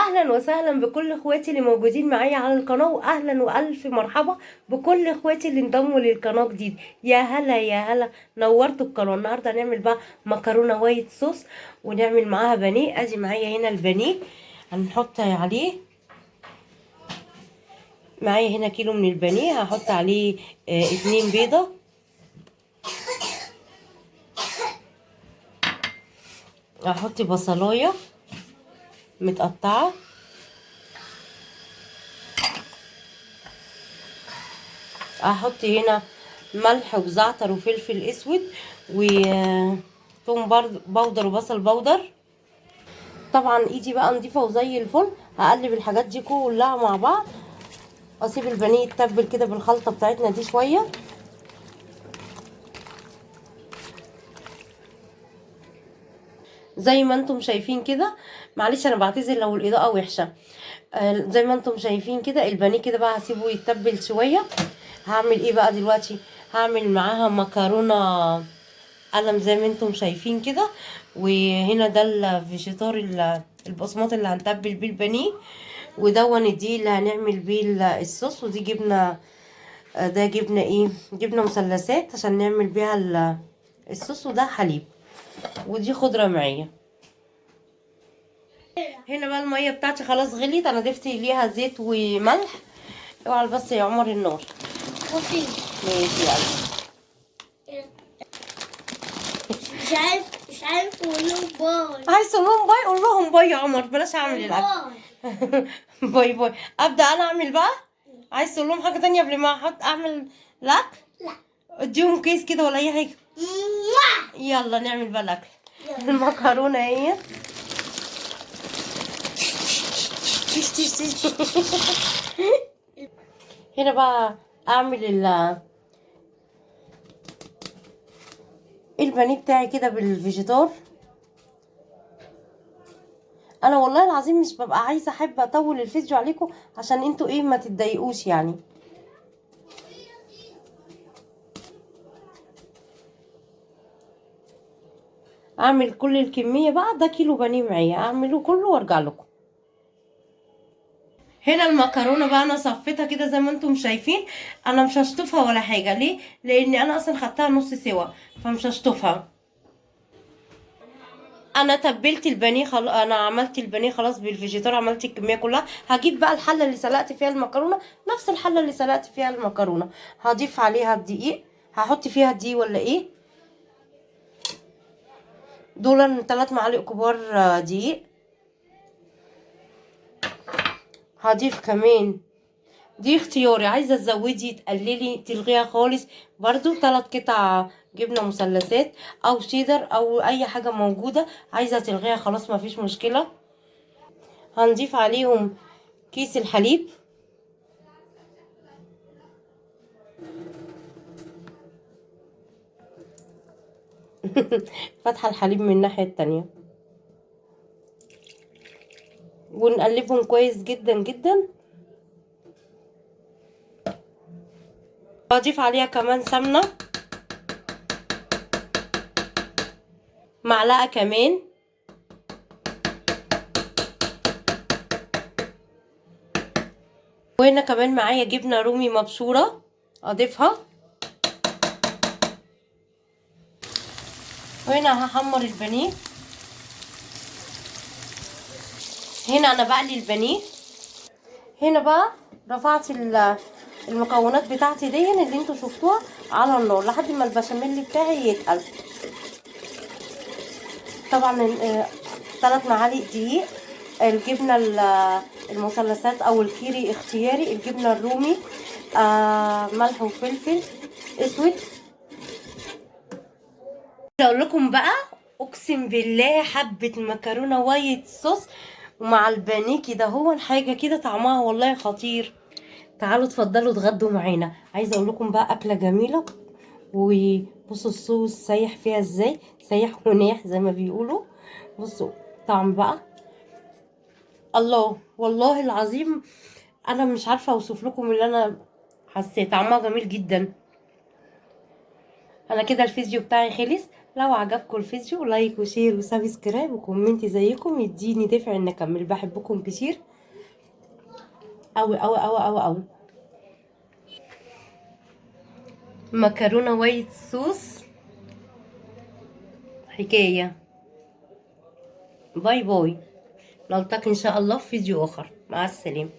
اهلا وسهلا بكل اخواتي اللي موجودين معايا على القناه، واهلا والف مرحبا بكل اخواتي اللي انضموا للقناه جديد. يا هلا يا هلا، نورتوا القناه. النهارده هنعمل بقى مكرونه وايت صوص ونعمل معاها بانيه. ادي معايا هنا البانيه، هنحط عليه معايا هنا كيلو من البانيه. هحط عليه 2 بيضه، هحط بصلايه متقطعه، هحط هنا ملح وزعتر وفلفل اسود وثوم بودر وبصل بودر. طبعا ايدي بقى نضيفه وزي الفل. هقلب الحاجات دي كلها مع بعض، واسيب البانيه يتبل كده بالخلطه بتاعتنا دي شويه. زي ما انتم شايفين كده، معلش انا بعتذر لو الاضاءه وحشه. زي ما انتم شايفين كده البانيه كده بقى هسيبه يتبل شويه. هعمل ايه بقى دلوقتي؟ هعمل معاها مكرونه قلم زي ما انتم شايفين كده. وهنا ده الفيجيتار البقسماط اللي هنتبل بيه البانيه، ودون دي اللي هنعمل بيه الصوص. ودي جبنه، ده جبنه ايه، جبنه مثلثات عشان نعمل بيها الصوص. وده حليب، ودي خضره معايا. هنا بقى الميه بتاعتي خلاص غليت، انا ضفت ليها زيت وملح. اوعى بس يا عمر النار. وفي ماشي يلا. مش عارف اقول لهم باي. عايز تقول لهم باي؟ قول لهم باي يا عمر، بلاش اعمل الاكل. باي باي. ابدا انا اعمل بقى. عايز تقول لهم حاجه تانية قبل ما اعمل الاكل؟ لا. اديهم كيس كده ولا اي حاجه؟ يلا نعمل بقى الاكل. المكرونه اهي. تيش تيش تيش. هنا بقى اعمل البانيه بتاعي كده بالفيجيتار. انا والله العظيم مش ببقى عايزه احب اطول الفيديو عليكم عشان انتوا ايه ما تتضايقوش يعني. اعمل كل الكميه بقى. ده كيلو بانيه معايا، اعمله كله وارجع لكم. هنا المكرونه بقى انا صفيتها كده زي ما انتم شايفين. انا مش هشطفها ولا حاجه. ليه؟ لان انا اصلا خدتها نص سوا، فمش هشطفها. انا تبلت البانيه انا عملت البانيه خلاص بالفيجيتار، عملت الكميه كلها. هجيب بقى الحله اللي سلقت فيها المكرونه، نفس الحله اللي سلقت فيها المكرونه. هضيف عليها الدقيق. هحط فيها دقيق ولا ايه؟ دول 3 معالق كبار دقيق. هضيف كمان، دي اختياري، عايزه تزودي تقللي تلغيها خالص. برضو 3 قطع جبنه مثلثات او شيدر او اي حاجه موجوده. عايزه تلغيها خلاص مفيش مشكله. هنضيف عليهم كيس الحليب. فاتحه الحليب من الناحيه التانية، ونقلبهم كويس جدا جدا. بضيف عليها كمان سمنه، معلقه كمان. وهنا كمان معايا جبنه رومي مبشوره اضيفها. وهنا هحمر البانيه. هنا انا بقلي البانيه. هنا بقى رفعت المكونات بتاعتي دي اللي انتوا شفتوها على النار لحد ما البشاميل بتاعي يتقل. طبعا 3 معالق دقيق. الجبنه المثلثات او الكيري اختياري. الجبنه الرومي، ملح وفلفل اسود. اقول لكم بقى، اقسم بالله حبه مكرونه وايت صوص ومع البانيه كده، هو حاجه كده طعمها والله خطير. تعالوا اتفضلوا اتغدوا معانا. عايزه اقول لكم بقى اكله جميله. وبصوا الصوص سايح فيها ازاي، سايح وناح زي ما بيقولوا. بصوا طعم بقى، الله والله العظيم انا مش عارفه اوصف لكم اللي انا حسيت. طعمها جميل جدا. انا كده الفيديو بتاعي خلص. لو عجبكم الفيديو لايك وشير وسبسكرايب وكومنتي زيكم يديني دافع ان اكمل. بحبكم كتير اوي اوي اوي اوي اوي. مكرونه وايت صوص حكايه. باي باي، نلتقي ان شاء الله في فيديو اخر. مع السلامه.